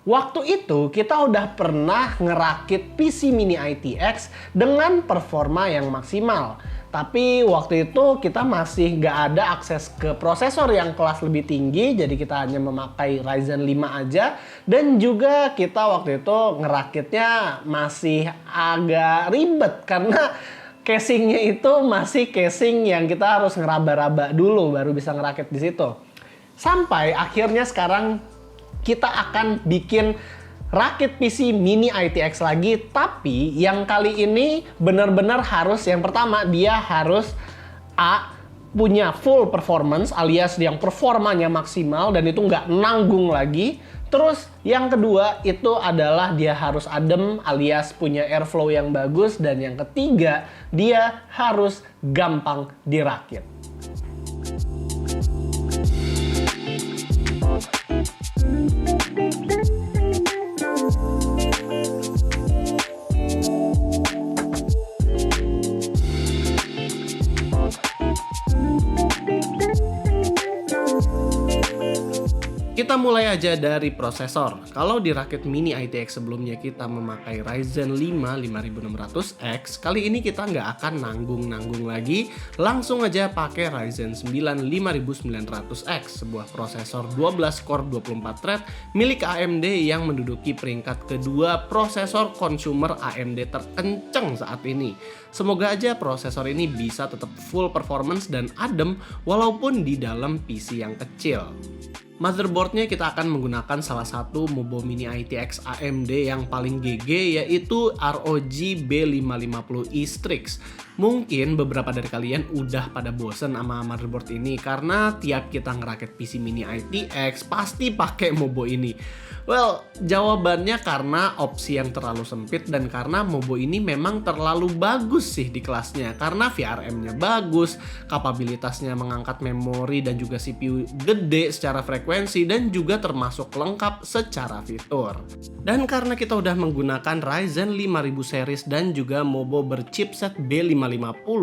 Waktu itu kita udah pernah ngerakit PC Mini ITX dengan performa yang maksimal. Tapi waktu itu kita masih nggak ada akses ke prosesor yang kelas lebih tinggi, jadi kita hanya memakai Ryzen 5 aja. Dan juga kita waktu itu ngerakitnya masih agak ribet karena casingnya itu masih casing yang kita harus ngeraba-raba dulu baru bisa ngerakit di situ. Sampai akhirnya sekarang kita akan bikin rakit PC Mini ITX lagi, tapi yang kali ini benar-benar harus, yang pertama dia harus punya full performance alias yang performanya maksimal dan itu nggak nanggung lagi. Terus yang kedua itu adalah dia harus adem alias punya airflow yang bagus, dan yang ketiga dia harus gampang dirakit. Kita mulai aja dari prosesor. Kalau di rakit Mini ITX sebelumnya kita memakai Ryzen 5 5600X, kali ini kita nggak akan nanggung-nanggung lagi, langsung aja pakai Ryzen 9 5900X, sebuah prosesor 12 core 24 thread milik AMD yang menduduki peringkat kedua prosesor consumer AMD terkenceng saat ini. Semoga aja prosesor ini bisa tetap full performance dan adem walaupun di dalam PC yang kecil. Motherboardnya kita akan menggunakan salah satu Mobo Mini ITX AMD yang paling GG, yaitu ROG B550i Strix. Mungkin beberapa dari kalian udah pada bosen sama motherboard ini karena tiap kita ngerakit PC Mini ITX pasti pakai Mobo ini. Well, jawabannya karena opsi yang terlalu sempit dan karena Mobo ini memang terlalu bagus sih di kelasnya. Karena VRM-nya bagus, kapabilitasnya mengangkat memori dan juga CPU gede secara frekuensi dan juga termasuk lengkap secara fitur. Dan karena kita udah menggunakan Ryzen 5000 series dan juga Mobo berchipset B550,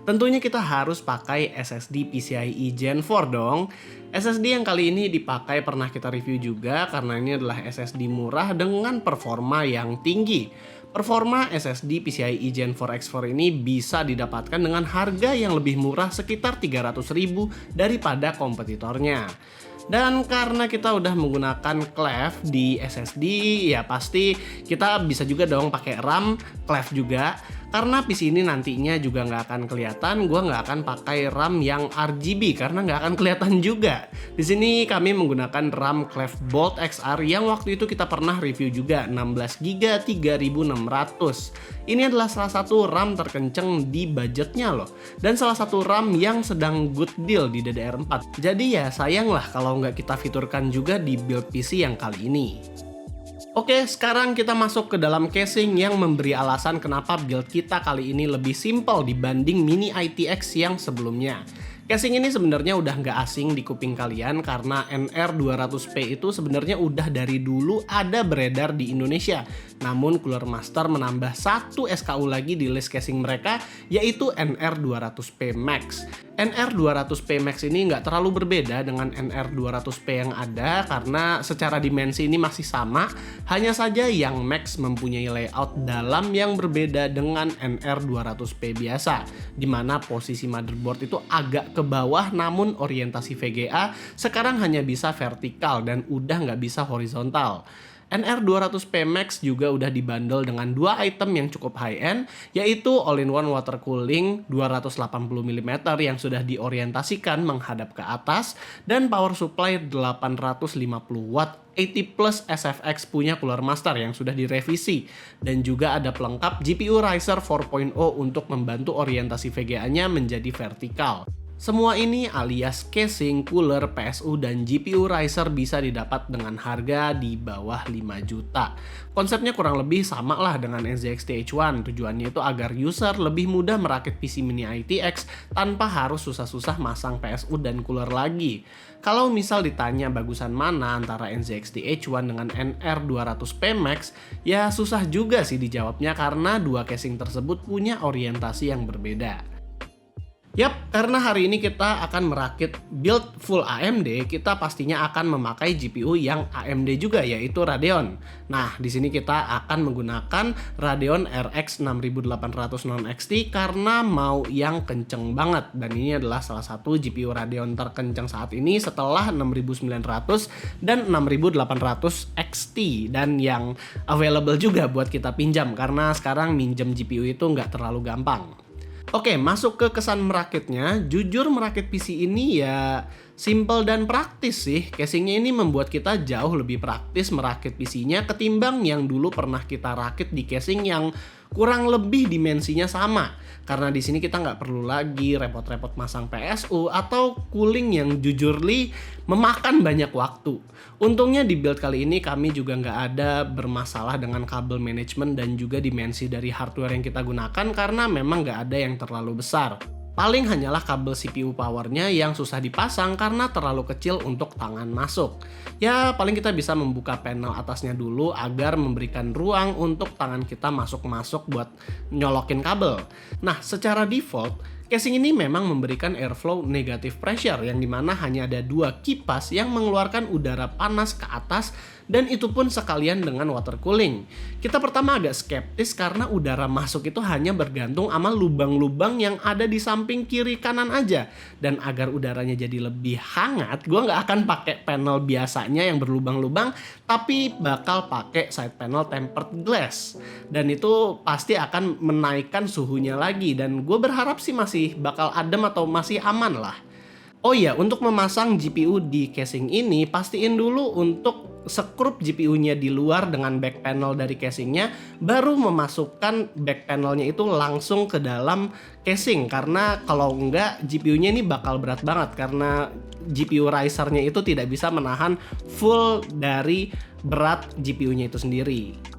tentunya kita harus pakai SSD PCIe Gen 4 dong. SSD yang kali ini dipakai pernah kita review juga karena ini adalah SSD murah dengan performa yang tinggi. Performa SSD PCIe Gen 4 X4 ini bisa didapatkan dengan harga yang lebih murah sekitar 300.000 daripada kompetitornya. Dan karena kita udah menggunakan clef di SSD, ya pasti kita bisa juga dong pakai RAM clef juga. Karena PC ini nantinya juga nggak akan kelihatan, gue nggak akan pakai RAM yang RGB karena nggak akan kelihatan juga. Di sini kami menggunakan RAM Clef Bolt XR yang waktu itu kita pernah review juga, 16GB 3600. Ini adalah salah satu RAM terkenceng di budgetnya loh, dan salah satu RAM yang sedang good deal di DDR4. Jadi ya sayang lah kalau nggak kita fiturkan juga di build PC yang kali ini. Oke, sekarang kita masuk ke dalam casing yang memberi alasan kenapa build kita kali ini lebih simpel dibanding Mini ITX yang sebelumnya. Casing ini sebenarnya udah nggak asing di kuping kalian karena NR200P itu sebenarnya udah dari dulu ada beredar di Indonesia. Namun Cooler Master menambah satu SKU lagi di list casing mereka, yaitu NR200P Max. NR200P Max ini nggak terlalu berbeda dengan NR200P yang ada karena secara dimensi ini masih sama, hanya saja yang Max mempunyai layout dalam yang berbeda dengan NR200P biasa, di mana posisi motherboard itu agak ke bawah namun orientasi VGA sekarang hanya bisa vertikal dan udah nggak bisa horizontal. NR200P Max juga udah dibundle dengan dua item yang cukup high-end, yaitu all-in-one water cooling 280mm yang sudah diorientasikan menghadap ke atas, dan power supply 850W 80 plus SFX punya Cooler Master yang sudah direvisi, dan juga ada pelengkap GPU Riser 4.0 untuk membantu orientasi VGA-nya menjadi vertikal. Semua ini alias casing, cooler, PSU, dan GPU Riser bisa didapat dengan harga di bawah 5 juta. Konsepnya kurang lebih sama lah dengan NZXT H1. Tujuannya itu agar user lebih mudah merakit PC Mini ITX tanpa harus susah-susah masang PSU dan cooler lagi. Kalau misal ditanya bagusan mana antara NZXT H1 dengan NR200P Max, ya susah juga sih dijawabnya karena dua casing tersebut punya orientasi yang berbeda. Yap, karena hari ini kita akan merakit build full AMD, kita pastinya akan memakai GPU yang AMD juga, yaitu Radeon. Nah, di sini kita akan menggunakan Radeon RX 6800 non-XT karena mau yang kenceng banget. Dan ini adalah salah satu GPU Radeon terkencang saat ini setelah 6900 dan 6800 XT. Dan yang available juga buat kita pinjam, karena sekarang minjem GPU itu nggak terlalu gampang. Oke, masuk ke kesan merakitnya. Jujur merakit PC ini ya simple dan praktis sih. Casingnya ini membuat kita jauh lebih praktis merakit PC-nya ketimbang yang dulu pernah kita rakit di casing yang kurang lebih dimensinya sama. Karena di sini kita nggak perlu lagi repot-repot masang PSU atau cooling yang jujurly memakan banyak waktu. Untungnya di build kali ini kami juga nggak ada bermasalah dengan kabel manajemen dan juga dimensi dari hardware yang kita gunakan karena memang nggak ada yang terlalu besar. Paling hanyalah kabel CPU powernya yang susah dipasang karena terlalu kecil untuk tangan masuk. Ya paling kita bisa membuka panel atasnya dulu agar memberikan ruang untuk tangan kita masuk-masuk buat nyolokin kabel. Nah secara default, casing ini memang memberikan airflow negative pressure yang dimana hanya ada 2 kipas yang mengeluarkan udara panas ke atas dan itu pun sekalian dengan water cooling. Kita pertama agak skeptis karena udara masuk itu hanya bergantung sama lubang-lubang yang ada di samping kiri kanan aja. Dan agar udaranya jadi lebih hangat, gue nggak akan pakai panel biasanya yang berlubang-lubang, tapi bakal pakai side panel tempered glass. Dan itu pasti akan menaikkan suhunya lagi dan gue berharap sih masih bakal adem atau masih aman lah. Oh iya, untuk memasang GPU di casing ini, pastiin dulu untuk sekrup GPU-nya di luar dengan back panel dari casingnya, baru memasukkan back panelnya itu langsung ke dalam casing. Karena kalau enggak, GPU-nya ini bakal berat banget karena GPU risernya itu tidak bisa menahan full dari berat GPU-nya itu sendiri.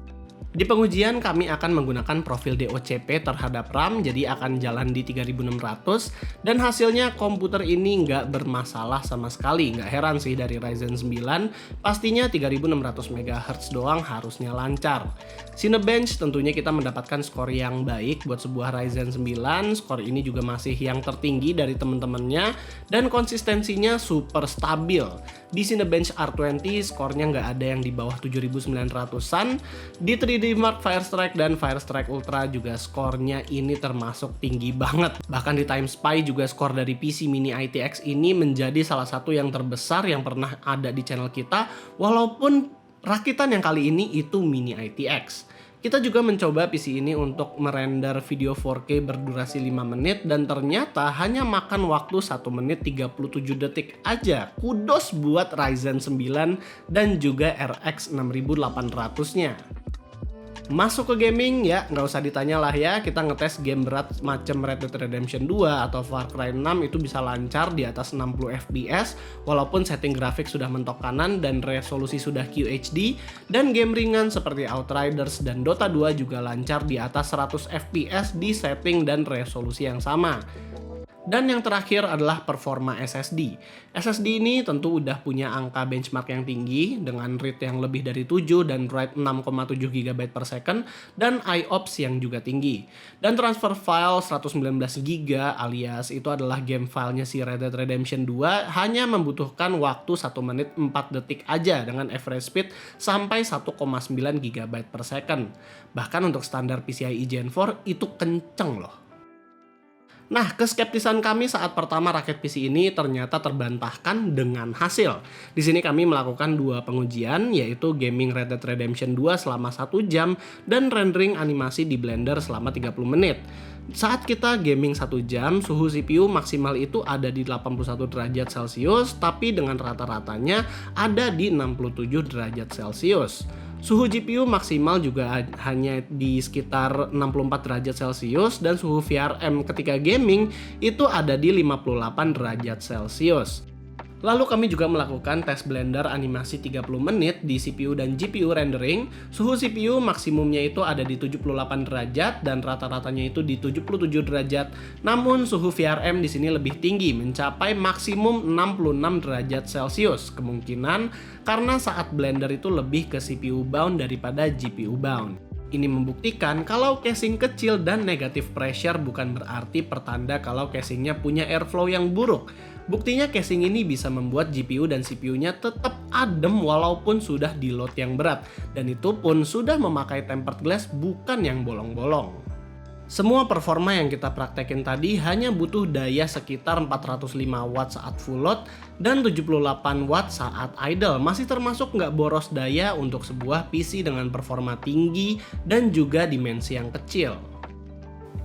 Di pengujian kami akan menggunakan profil DOCP terhadap RAM, jadi akan jalan di 3600 dan hasilnya komputer ini nggak bermasalah sama sekali. Nggak heran sih dari Ryzen 9, pastinya 3600 MHz doang harusnya lancar. Cinebench tentunya kita mendapatkan skor yang baik buat sebuah Ryzen 9, skor ini juga masih yang tertinggi dari teman-temannya dan konsistensinya super stabil. Di Cinebench R20 skornya nggak ada yang di bawah 7900-an, di 3D Mark Firestrike dan Firestrike Ultra juga skornya ini termasuk tinggi banget. Bahkan di TimeSpy juga skor dari PC Mini ITX ini menjadi salah satu yang terbesar yang pernah ada di channel kita, walaupun rakitan yang kali ini itu Mini ITX. Kita juga mencoba PC ini untuk merender video 4K berdurasi 5 menit dan ternyata hanya makan waktu 1 menit 37 detik aja. Kudos buat Ryzen 9 dan juga RX 6800-nya. Masuk ke gaming ya nggak usah ditanya lah ya, kita ngetes game berat macam Red Dead Redemption 2 atau Far Cry 6 itu bisa lancar di atas 60 fps walaupun setting grafik sudah mentok kanan dan resolusi sudah QHD, dan game ringan seperti Outriders dan Dota 2 juga lancar di atas 100 fps di setting dan resolusi yang sama. Dan yang terakhir adalah performa SSD. SSD ini tentu udah punya angka benchmark yang tinggi dengan read yang lebih dari 7 dan write 6,7 GB per second dan IOPS yang juga tinggi. Dan transfer file 119 GB alias itu adalah game filenya si Red Dead Redemption 2 hanya membutuhkan waktu 1 menit 4 detik aja dengan average speed sampai 1,9 GB per second. Bahkan untuk standar PCIe Gen 4 itu kenceng loh. Nah, keskeptisan kami saat pertama rakit PC ini ternyata terbantahkan dengan hasil. Di sini kami melakukan 2 pengujian, yaitu gaming Red Dead Redemption 2 selama 1 jam dan rendering animasi di Blender selama 30 menit. Saat kita gaming 1 jam, suhu CPU maksimal itu ada di 81 derajat Celcius, tapi dengan rata-ratanya ada di 67 derajat Celcius. Suhu GPU maksimal juga hanya di sekitar 64 derajat Celcius dan suhu VRM ketika gaming itu ada di 58 derajat Celcius. Lalu kami juga melakukan tes Blender animasi 30 menit di CPU dan GPU rendering. Suhu CPU maksimumnya itu ada di 78 derajat dan rata-ratanya itu di 77 derajat. Namun suhu VRM di sini lebih tinggi, mencapai maksimum 66 derajat Celcius. Kemungkinan karena saat Blender itu lebih ke CPU bound daripada GPU bound. Ini membuktikan kalau casing kecil dan negative pressure bukan berarti pertanda kalau casingnya punya airflow yang buruk. Buktinya casing ini bisa membuat GPU dan CPU-nya tetap adem walaupun sudah di load yang berat. Dan itu pun sudah memakai tempered glass bukan yang bolong-bolong. Semua performa yang kita praktekin tadi hanya butuh daya sekitar 405 watt saat full load dan 78 watt saat idle. Masih termasuk nggak boros daya untuk sebuah PC dengan performa tinggi dan juga dimensi yang kecil.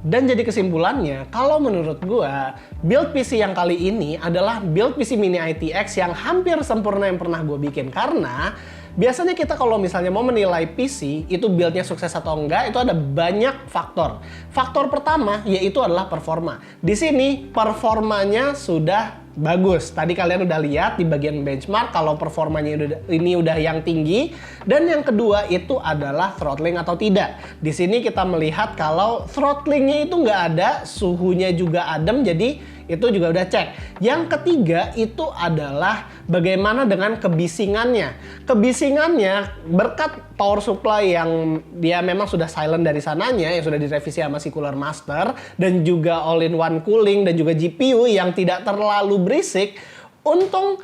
Dan jadi kesimpulannya, kalau menurut gua, build PC yang kali ini adalah build PC Mini ITX yang hampir sempurna yang pernah gue bikin. Karena biasanya kita kalau misalnya mau menilai PC, itu buildnya sukses atau enggak, itu ada banyak faktor. Faktor pertama yaitu adalah performa. Di sini performanya sudah bagus. Tadi kalian udah lihat di bagian benchmark kalau performanya ini udah yang tinggi. Dan yang kedua itu adalah throttling atau tidak. Di sini kita melihat kalau throttlingnya itu nggak ada, suhunya juga adem, jadi itu juga udah cek. Yang ketiga itu adalah bagaimana dengan kebisingannya. Kebisingannya berkat power supply yang dia memang sudah silent dari sananya, yang sudah direvisi sama si Cooler Master, dan juga all-in-one cooling dan juga GPU yang tidak terlalu berisik. Untung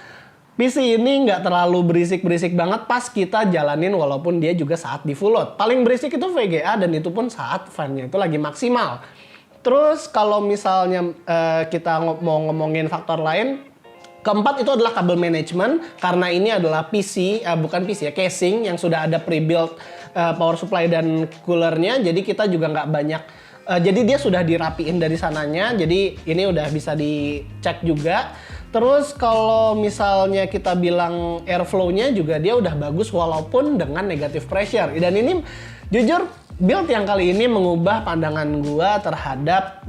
PC ini nggak terlalu berisik-berisik banget pas kita jalanin walaupun dia juga saat di full load. Paling berisik itu VGA dan itu pun saat fan-nya itu lagi maksimal. Terus kalau misalnya kita mau ngomongin faktor lain, keempat itu adalah kabel management, karena ini adalah PC, bukan PC ya, casing yang sudah ada pre-built power supply dan coolernya, jadi kita juga nggak banyak, jadi dia sudah dirapiin dari sananya, jadi ini udah bisa dicek juga. Terus kalau misalnya kita bilang airflow-nya juga dia udah bagus walaupun dengan negative pressure, dan ini jujur build yang kali ini mengubah pandangan gua terhadap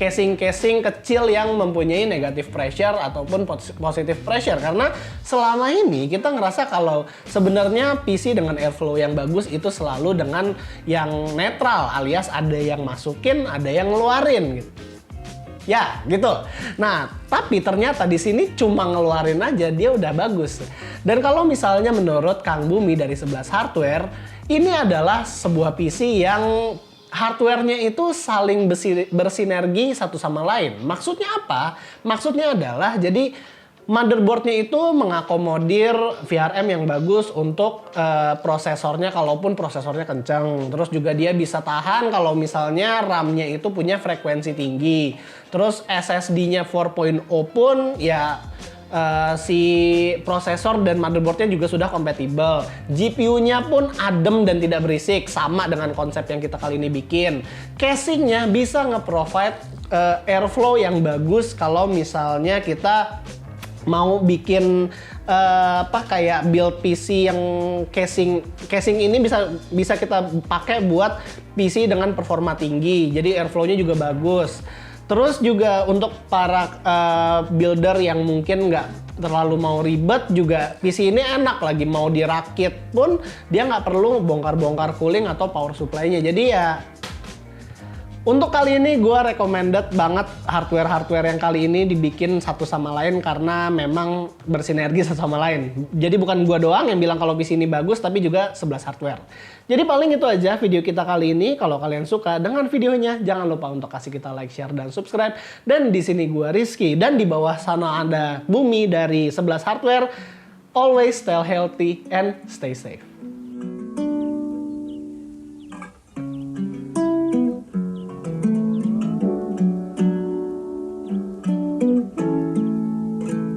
casing-casing kecil yang mempunyai negative pressure ataupun positive pressure, karena selama ini kita ngerasa kalau sebenarnya PC dengan airflow yang bagus itu selalu dengan yang netral, alias ada yang masukin, ada yang ngeluarin gitu. Ya, gitu. Nah, tapi ternyata di sini cuma ngeluarin aja dia udah bagus. Dan kalau misalnya menurut Kang Bumi dari 11 Hardware, ini adalah sebuah PC yang hardware-nya itu saling bersinergi satu sama lain. Maksudnya apa? Maksudnya adalah jadi motherboard-nya itu mengakomodir VRM yang bagus untuk prosesornya kalaupun prosesornya kencang. Terus juga dia bisa tahan kalau misalnya RAM-nya itu punya frekuensi tinggi. Terus SSD-nya 4.0 pun ya si prosesor dan motherboard-nya juga sudah kompatibel. GPU-nya pun adem dan tidak berisik, sama dengan konsep yang kita kali ini bikin. Casing-nya bisa nge-provide airflow yang bagus kalau misalnya kita mau bikin kayak build PC yang casing ini bisa kita pakai buat PC dengan performa tinggi. Jadi airflow-nya juga bagus. Terus juga untuk para builder yang mungkin nggak terlalu mau ribet juga, PC ini enak lagi mau dirakit pun dia nggak perlu bongkar-bongkar cooling atau power supply-nya. Jadi ya untuk kali ini gue recommended banget hardware-hardware yang kali ini dibikin satu sama lain karena memang bersinergi satu sama lain. Jadi bukan gue doang yang bilang kalau PC ini bagus, tapi juga 11 Hardware. Jadi paling itu aja video kita kali ini. Kalau kalian suka dengan videonya, jangan lupa untuk kasih kita like, share, dan subscribe. Dan di sini gue Rizky, dan di bawah sana ada Bumi dari 11 Hardware. Always stay healthy and stay safe.